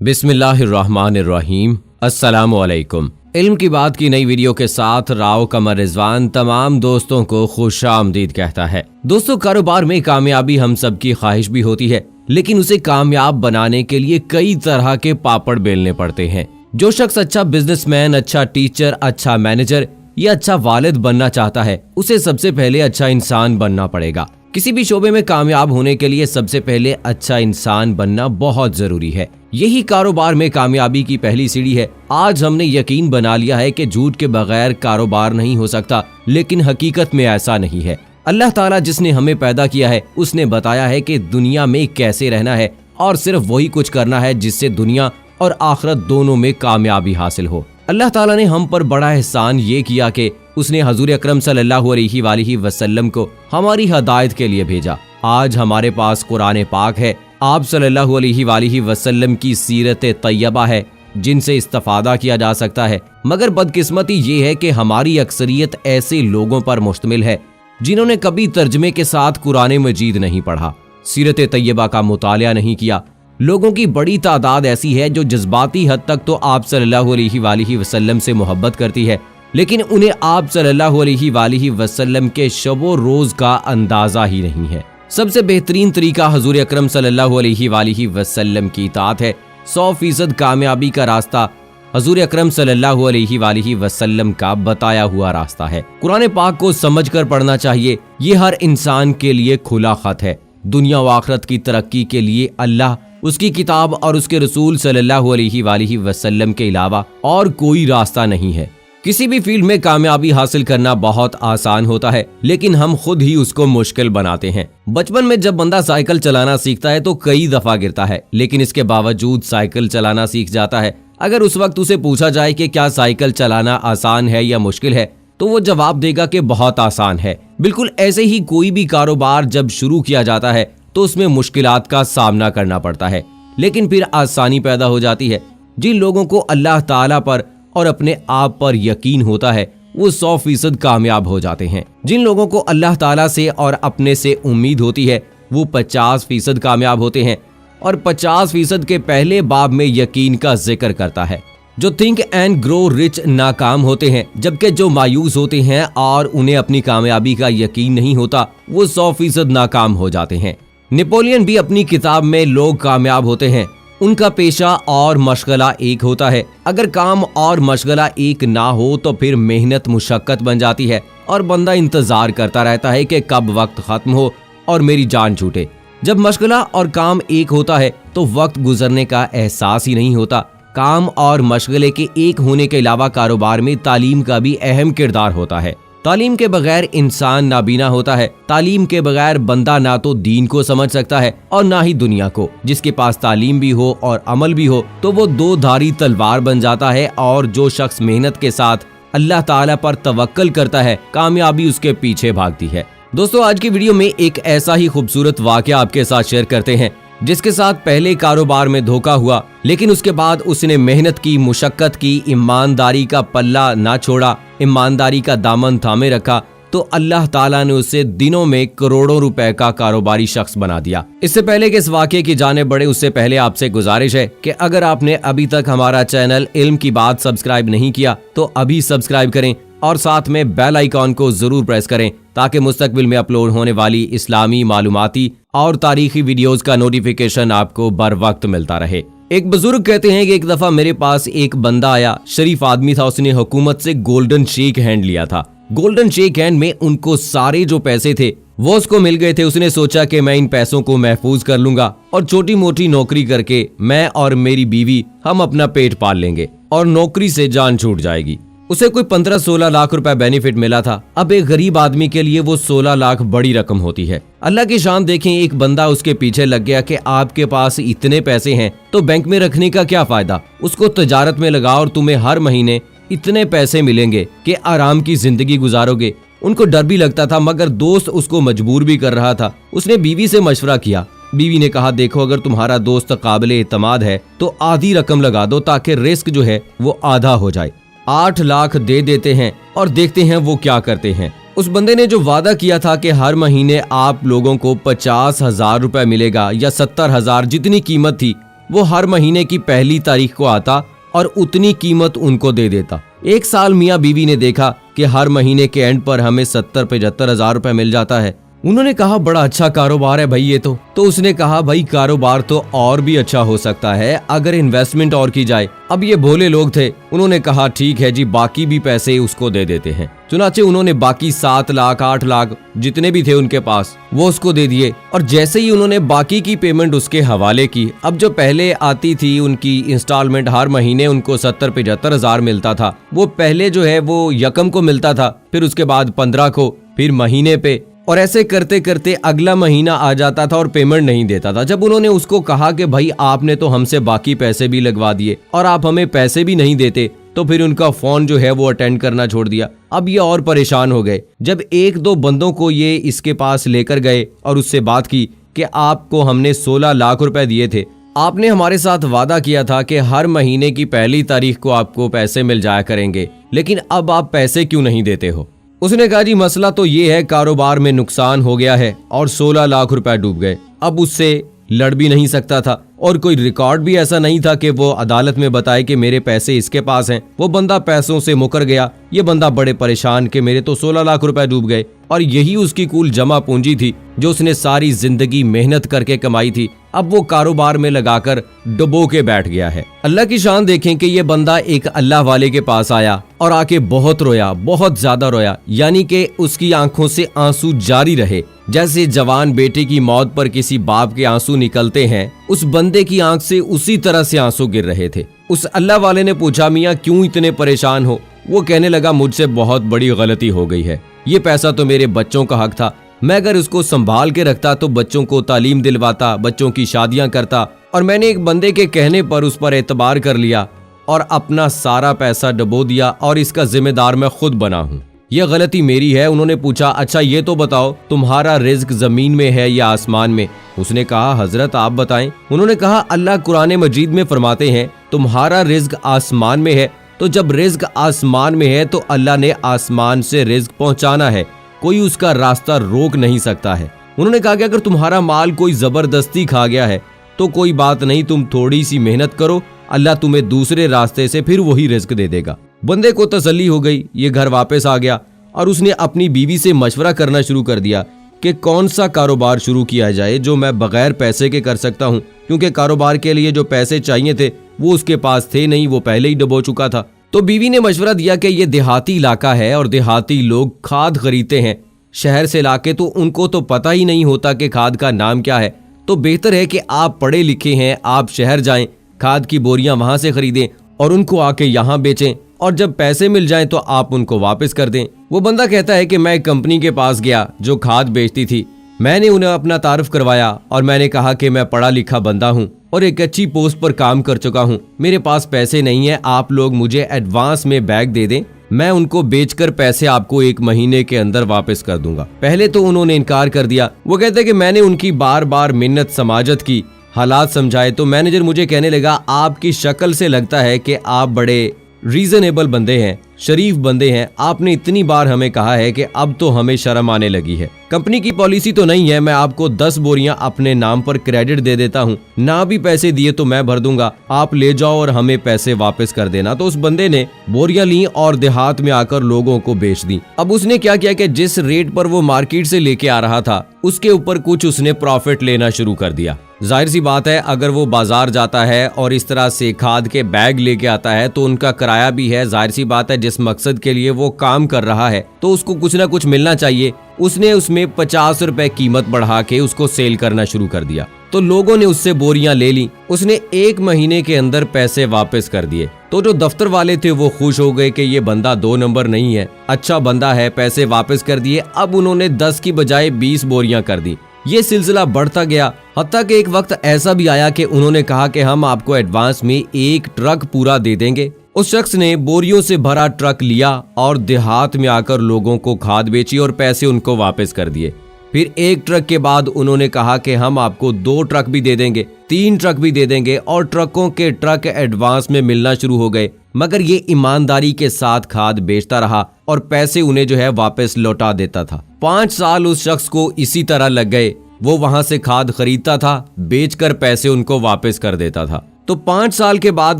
बिस्मिल्लाहिर्रहमानिर्रहीम। अस्सलामुअलैकुम। इल्म की बात की नई वीडियो के साथ राव कमर रिजवान तमाम दोस्तों को खुशामदीद कहता है। दोस्तों, कारोबार में कामयाबी हम सब की ख्वाहिश भी होती है, लेकिन उसे कामयाब बनाने के लिए कई तरह के पापड़ बेलने पड़ते हैं। जो शख्स अच्छा बिजनेसमैन, अच्छा टीचर, अच्छा मैनेजर या अच्छा वालिद बनना चाहता है, उसे सबसे पहले अच्छा इंसान बनना पड़ेगा। किसी भी शोबे में कामयाब होने के लिए सबसे पहले अच्छा इंसान बनना बहुत जरूरी है। यही कारोबार में कामयाबी की पहली सीढ़ी है। आज हमने यकीन बना लिया है कि झूठ के बगैर कारोबार नहीं हो सकता, लेकिन हकीकत में ऐसा नहीं है। अल्लाह ताला जिसने हमें पैदा किया है, उसने बताया है कि दुनिया में कैसे रहना है और सिर्फ वही कुछ करना है जिससे दुनिया और आखिरत दोनों में कामयाबी हासिल हो। अल्लाह ताला ने हम पर बड़ा एहसान ये किया कि उसने हजूर अकरम सल्लल्लाहु अलैहि वसल्लम को हमारी हदायत के लिए भेजा। आज हमारे पास कुरान पाक है, आप सल्लल्लाहु अलैहि वसल्लम की सीरत तैयबा है, जिनसे इस्तेफादा किया जा सकता है। मगर बदकिस्मती ये है कि हमारी अक्सरियत ऐसे लोगों पर मुश्तमिल है जिन्होंने कभी तर्जमे के साथ कुरान मजीद नहीं पढ़ा, सीरत तैयबा का मुतालिया नहीं किया। लोगों की बड़ी तादाद ऐसी है जो जज्बाती हद तक तो आप सल्लल्लाहु अलैहि वसल्लम से मोहब्बत करती है, लेकिन उन्हें आप सल्लल्लाहु अलैहि वसल्लम के शबो रोज का अंदाजा ही नहीं है। सबसे बेहतरीन तरीका हजूर अकरम सल्लल्लाहु अलैहि वसल्लम की इताअत है। 100% कामयाबी का रास्ता हजूर अकरम सल्लल्लाहु अलैहि वसल्लम का बताया हुआ रास्ता है। कुरान पाक को समझकर पढ़ना चाहिए। ये हर इंसान के लिए खुला खत है। दुनिया व आखिरत की तरक्की के लिए अल्लाह, उसकी किताब और उसके रसूल सल्लल्लाहु अलैहि वसल्लम के अलावा और कोई रास्ता नहीं है। किसी भी फील्ड में कामयाबी हासिल करना बहुत आसान होता है, लेकिन हम खुद ही उसको मुश्किल बनाते हैं। बचपन में जब बंदा साइकिल चलाना सीखता है तो कई दफा गिरता है, लेकिन इसके बावजूद साइकिल चलाना सीख जाता है। अगर उस वक्त उसे पूछा जाए कि क्या साइकिल चलाना आसान है या मुश्किल है, तो वो जवाब देगा कि बहुत आसान है। बिल्कुल ऐसे ही कोई भी कारोबार जब शुरू किया जाता है तो उसमें मुश्किलात का सामना करना पड़ता है, लेकिन फिर आसानी पैदा हो जाती है। जिन लोगों को अल्लाह ताला पर और अपने आप पर यकीन होता है, वो 100% कामयाब हो जाते हैं। जिन लोगों को अल्लाह ताला से और अपने से उम्मीद होती है, वो 50% कामयाब होते हैं। और 50% के पहले बाब में यकीन का जिक्र करता है। जो थिंक एंड ग्रो रिच नाकाम होते हैं, जबकि जो मायूस होते हैं और उन्हें अपनी कामयाबी का यकीन नहीं होता, वो 100% नाकाम हो जाते हैं। नेपोलियन भी अपनी किताब में लोग कामयाब होते हैं, उनका पेशा और मशगला एक होता है। अगर काम और मशगला एक ना हो तो फिर मेहनत मुशक्कत बन जाती है और बंदा इंतजार करता रहता है कि कब वक्त खत्म हो और मेरी जान छूटे। जब मशगला और काम एक होता है तो वक्त गुजरने का एहसास ही नहीं होता। काम और मशगले के एक होने के अलावा कारोबार में तालीम का भी अहम किरदार होता है। तालीम के बगैर इंसान नाबीना होता है। तालीम के बगैर बंदा ना तो दीन को समझ सकता है और ना ही दुनिया को। जिसके पास तालीम भी हो और अमल भी हो तो वो दो धारी तलवार बन जाता है, और जो शख्स मेहनत के साथ अल्लाह ताला पर तवक्कल करता है, कामयाबी उसके पीछे भागती है। दोस्तों, आज की वीडियो में एक ऐसा ही खूबसूरत वाकया आपके साथ शेयर करते हैं, जिसके साथ पहले कारोबार में धोखा हुआ, लेकिन उसके बाद उसने मेहनत की, मुशक्कत की, ईमानदारी का पल्ला ना छोड़ा, ईमानदारी का दामन थामे रखा, तो अल्लाह ताला ने उसे दिनों में करोड़ों रुपए का कारोबारी शख्स बना दिया। इससे पहले कि इस वाकये की जाने बढ़े, उससे पहले आपसे गुजारिश है कि अगर आपने अभी तक हमारा चैनल इल्म की बात सब्सक्राइब नहीं किया तो अभी सब्सक्राइब करें और साथ में बेल आइकॉन को जरूर प्रेस करें, ताकि मुस्तकबिल में अपलोड होने वाली इस्लामी, मालूमाती और तारीखी वीडियोस का नोटिफिकेशन आपको बर वक्त मिलता रहे। एक बुजुर्ग कहते हैं कि एक दफा मेरे पास एक बंदा आया, शरीफ आदमी था। उसने हुकूमत से गोल्डन शेक हैंड लिया था। गोल्डन शेक हैंड में उनको सारे जो पैसे थे वो उसको मिल गए थे। उसने सोचा कि मैं इन पैसों को महफूज कर लूंगा और छोटी मोटी नौकरी करके मैं और मेरी बीवी हम अपना पेट पाल लेंगे और नौकरी से जान छूट जाएगी। उसे कोई 15-16 लाख रुपए बेनिफिट मिला था। अब एक गरीब आदमी के लिए वो 16 लाख बड़ी रकम होती है। अल्लाह की शान देखें, एक बंदा उसके पीछे लग गया कि आपके पास इतने पैसे हैं तो बैंक में रखने का क्या फायदा, उसको तजारत में लगाओ और तुम्हें हर महीने इतने पैसे मिलेंगे कि आराम की जिंदगी गुजारोगे। उनको डर भी लगता था, मगर दोस्त उसको मजबूर भी कर रहा था। उसने बीवी से मशवरा किया। बीवी ने कहा, देखो, अगर तुम्हारा दोस्त काबिले एतमाद है तो आधी रकम लगा दो, ताकि रिस्क जो है वो आधा हो जाए। 8 लाख दे देते हैं और देखते हैं वो क्या करते हैं। उस बंदे ने जो वादा किया था कि हर महीने आप लोगों को 50,000 रुपए मिलेगा या 70,000, जितनी कीमत थी, वो हर महीने की पहली तारीख को आता और उतनी कीमत उनको दे देता। एक साल मियाँ बीवी ने देखा कि हर महीने के एंड पर हमें 70-75 हजार रुपए मिल जाता है। उन्होंने कहा बड़ा अच्छा कारोबार है भाई ये तो उसने कहा भाई कारोबार तो और भी अच्छा हो सकता है अगर इन्वेस्टमेंट और की जाए। अब ये भोले लोग थे, उन्होंने कहा ठीक है जी, बाकी भी पैसे उसको दे देते हैं। चुनाचे उन्होंने बाकी 7 लाख 8 लाख जितने भी थे उनके पास वो उसको दे दिए और जैसे ही उन्होंने बाकी की पेमेंट उसके हवाले की, अब जो पहले आती थी उनकी इंस्टॉलमेंट हर महीने उनको 70-75 हजार मिलता था, वो पहले जो है वो यकम को मिलता था, फिर उसके बाद 15 को, फिर महीने पे, और ऐसे करते करते अगला महीना आ जाता था और पेमेंट नहीं देता था। जब उन्होंने उसको कहा कि भाई आपने तो हमसे बाकी पैसे भी लगवा दिए और आप हमें पैसे भी नहीं देते, तो फिर उनका फोन जो है वो अटेंड करना छोड़ दिया। अब ये और परेशान हो गए। जब 1-2 बंदों को ये इसके पास लेकर गए और उससे बात की कि आपको हमने 16 लाख रुपए दिए थे, आपने हमारे साथ वादा किया था कि हर महीने की पहली तारीख को आपको पैसे मिल जाया करेंगे, लेकिन अब आप पैसे क्यों नहीं देते हो? उसने कहा जी मसला तो ये है, कारोबार में नुकसान हो गया है और 16 लाख रुपए डूब गए। अब उससे लड़ भी नहीं सकता था और कोई रिकॉर्ड भी ऐसा नहीं था कि वो अदालत में बताए कि मेरे पैसे इसके पास हैं। वो बंदा पैसों से मुकर गया। ये बंदा बड़े परेशान कि मेरे तो 16 लाख रुपए डूब गए और यही उसकी कुल जमा पूंजी थी जो उसने सारी जिंदगी मेहनत करके कमाई थी। अब वो कारोबार में लगाकर डुबो के बैठ गया है। अल्लाह की शान देखें कि ये बंदा एक अल्लाह वाले के पास आया और आके बहुत रोया, बहुत ज्यादा रोया, यानी कि उसकी आंखों से आंसू जारी रहे। जैसे जवान बेटे की मौत पर किसी बाप के आंसू निकलते हैं, उस बंदे की आंख से उसी तरह से आंसू गिर रहे थे। उस अल्लाह वाले ने पूछा मियाँ क्यों इतने परेशान हो? वो कहने लगा मुझसे बहुत बड़ी गलती हो गई है। ये पैसा तो मेरे बच्चों का हक था, मैं अगर उसको संभाल के रखता तो बच्चों को तालीम दिलवाता, बच्चों की शादियां करता, और मैंने एक बंदे के कहने पर उस पर एतबार कर लिया और अपना सारा पैसा डुबो दिया और इसका जिम्मेदार मैं खुद बना हूँ। यह गलती मेरी है। उन्होंने पूछा अच्छा ये तो बताओ तुम्हारा रिज्क जमीन में है या आसमान में? उसने कहा हजरत आप बताएं। उन्होंने कहा अल्लाह कुरान मजीद में फरमाते हैं तुम्हारा रिज्क आसमान में है। तो जब रिज्क आसमान में है तो अल्लाह ने आसमान से रिज्क पहुंचाना है, कोई उसका रास्ता रोक नहीं सकता है। उन्होंने कहा कि अगर तुम्हारा माल कोई जबरदस्ती खा गया है तो कोई बात नहीं, तुम थोड़ी सी मेहनत करो, अल्लाह तुम्हें दूसरे रास्ते से फिर वही रिज्क दे देगा। बंदे को तसल्ली हो गई, ये घर वापस आ गया और उसने अपनी बीवी से मशवरा करना शुरू कर दिया कि कौन सा कारोबार शुरू किया जाए जो मैं बगैर पैसे के कर सकता हूँ, क्योंकि कारोबार के लिए जो पैसे चाहिए थे वो उसके पास थे नहीं, वो पहले ही डुबो चुका था। तो बीवी ने मशवरा दिया कि ये देहाती इलाका है और देहाती लोग खाद खरीदते हैं शहर से लाके, तो उनको तो पता ही नहीं होता कि खाद का नाम क्या है। तो बेहतर है कि आप पढ़े लिखे हैं, आप शहर जाएं, खाद की बोरियां वहां से खरीदें और उनको आके यहाँ बेचें, और जब पैसे मिल जाएं तो आप उनको वापस कर दें। वो बंदा कहता है कि मैं एक कंपनी के पास गया जो खाद बेचती थी। मैंने उन्हें अपना तारुफ करवाया और मैंने कहा कि मैं पढ़ा लिखा बंदा हूँ और एक अच्छी पोस्ट पर काम कर चुका हूँ, मेरे पास पैसे नहीं है, आप लोग मुझे एडवांस में बैग दे दें, मैं उनको बेचकर पैसे आपको 1 महीने के अंदर वापस कर दूंगा। पहले तो उन्होंने इनकार कर दिया। वो कहते कि मैंने उनकी बार बार मिन्नत समाजत की, हालात समझाए, तो मैनेजर मुझे कहने लगा आपकी शक्ल से लगता है कि आप बड़े रीजनेबल बंदे हैं, शरीफ बंदे हैं, आपने इतनी बार हमें कहा है कि अब तो हमें शर्म आने लगी है। कंपनी की पॉलिसी तो नहीं है, मैं आपको 10 बोरियां अपने नाम पर क्रेडिट दे देता हूं, ना भी पैसे दिए तो मैं भर दूंगा, आप ले जाओ और हमें पैसे वापस कर देना। तो उस बंदे ने बोरियां ली और देहात में आकर लोगों को बेच दी। अब उसने क्या किया कि जिस रेट पर वो मार्केट से लेके आ रहा था उसके ऊपर कुछ उसने प्रॉफिट लेना शुरू कर दिया। जाहिर सी बात है अगर वो बाजार जाता है और इस तरह से खाद के बैग लेके आता है तो उनका किराया भी है। जाहिर सी बात है जिस मकसद के लिए वो काम कर रहा है तो उसको कुछ ना कुछ मिलना चाहिए। उसने उसमें 50 रुपए कीमत बढ़ा के उसको सेल करना शुरू कर दिया। तो लोगों ने उससे बोरियां ले ली। उसने 1 महीने के अंदर पैसे वापस कर दिए। तो जो दफ्तर वाले थे वो खुश हो गए कि ये बंदा 2 नंबर नहीं है, अच्छा बंदा है, पैसे वापस कर दिए। अब उन्होंने 10 की बजाय 20 बोरियां कर दी। ये सिलसिला बढ़ता गया, हत्ता कि एक वक्त ऐसा भी आया कि उन्होंने कहा कि हम आपको एडवांस में 1 ट्रक पूरा दे देंगे। उस शख्स ने बोरियों से भरा ट्रक लिया और देहात में आकर लोगों को खाद बेची और पैसे उनको वापस कर दिए। फिर 1 ट्रक के बाद उन्होंने कहा कि हम आपको 2 ट्रक भी दे देंगे, 3 ट्रक भी दे देंगे, और ट्रकों के ट्रक एडवांस में मिलना शुरू हो गए। मगर ये ईमानदारी के साथ खाद बेचता रहा और पैसे उन्हें जो है वापस लौटा देता था। 5 साल उस शख्स को इसी तरह लग गए। वो वहां से खाद खरीदता था, बेचकर पैसे उनको वापस कर देता था। तो 5 साल के बाद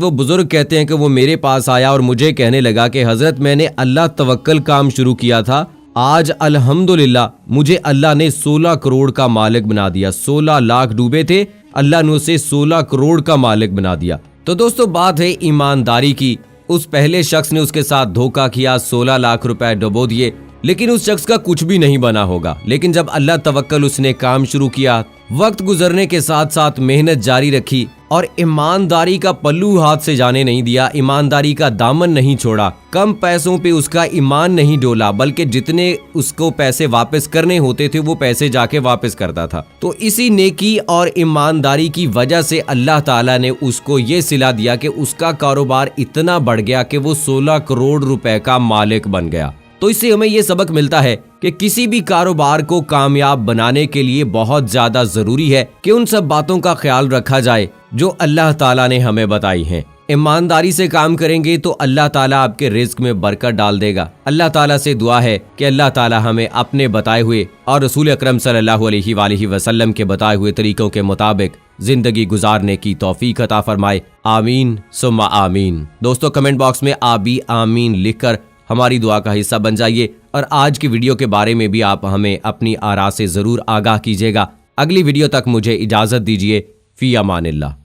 वो बुजुर्ग कहते हैं कि वो मेरे पास आया और मुझे कहने लगा कि हजरत मैंने अल्लाह तवक्कल काम शुरू किया था, आज अल्हम्दुलिल्लाह मुझे अल्लाह ने 16 करोड़ का मालिक बना दिया। 16 लाख डूबे थे, अल्लाह ने उसे 16 करोड़ का मालिक बना दिया। तो दोस्तों बात है ईमानदारी की। उस पहले शख्स ने उसके साथ धोखा किया, 16 लाख रुपए डुबो दिए, लेकिन उस शख्स का कुछ भी नहीं बना होगा। लेकिन जब अल्लाह तवक्कल उसने काम शुरू किया, वक्त गुजरने के साथ साथ मेहनत जारी रखी और ईमानदारी का पल्लू हाथ से जाने नहीं दिया, ईमानदारी का दामन नहीं छोड़ा, कम पैसों पे उसका ईमान नहीं डोला, बल्कि जितने उसको पैसे वापस करने होते थे वो पैसे जाके वापस करता था। तो इसी नेकी और ईमानदारी की वजह से अल्लाह ताला ने उसको ये सिला दिया कि उसका कारोबार इतना बढ़ गया कि वो 16 करोड़ रुपए का मालिक बन गया। तो इससे हमें ये सबक मिलता है कि किसी भी कारोबार को कामयाब बनाने के लिए बहुत ज्यादा जरूरी है कि उन सब बातों का ख्याल रखा जाए जो अल्लाह ताला ने हमें बताई हैं। ईमानदारी से काम करेंगे तो अल्लाह ताला आपके रिज्क में बरकत डाल देगा। अल्लाह ताला से दुआ है कि अल्लाह ताला हमें अपने बताए हुए और रसूल अकरम सल्लल्लाहु अलैहि वसल्लम के बताए हुए तरीकों के मुताबिक जिंदगी गुजारने की तौफीक अता फरमाए। आमीन सुम्मा आमीन। दोस्तों कमेंट बॉक्स में आबी आमीन लिखकर हमारी दुआ का हिस्सा बन जाइए और आज की वीडियो के बारे में भी आप हमें अपनी आरा से जरूर आगाह कीजिएगा। अगली वीडियो तक मुझे इजाजत दीजिए। फी अमानिल्लाह।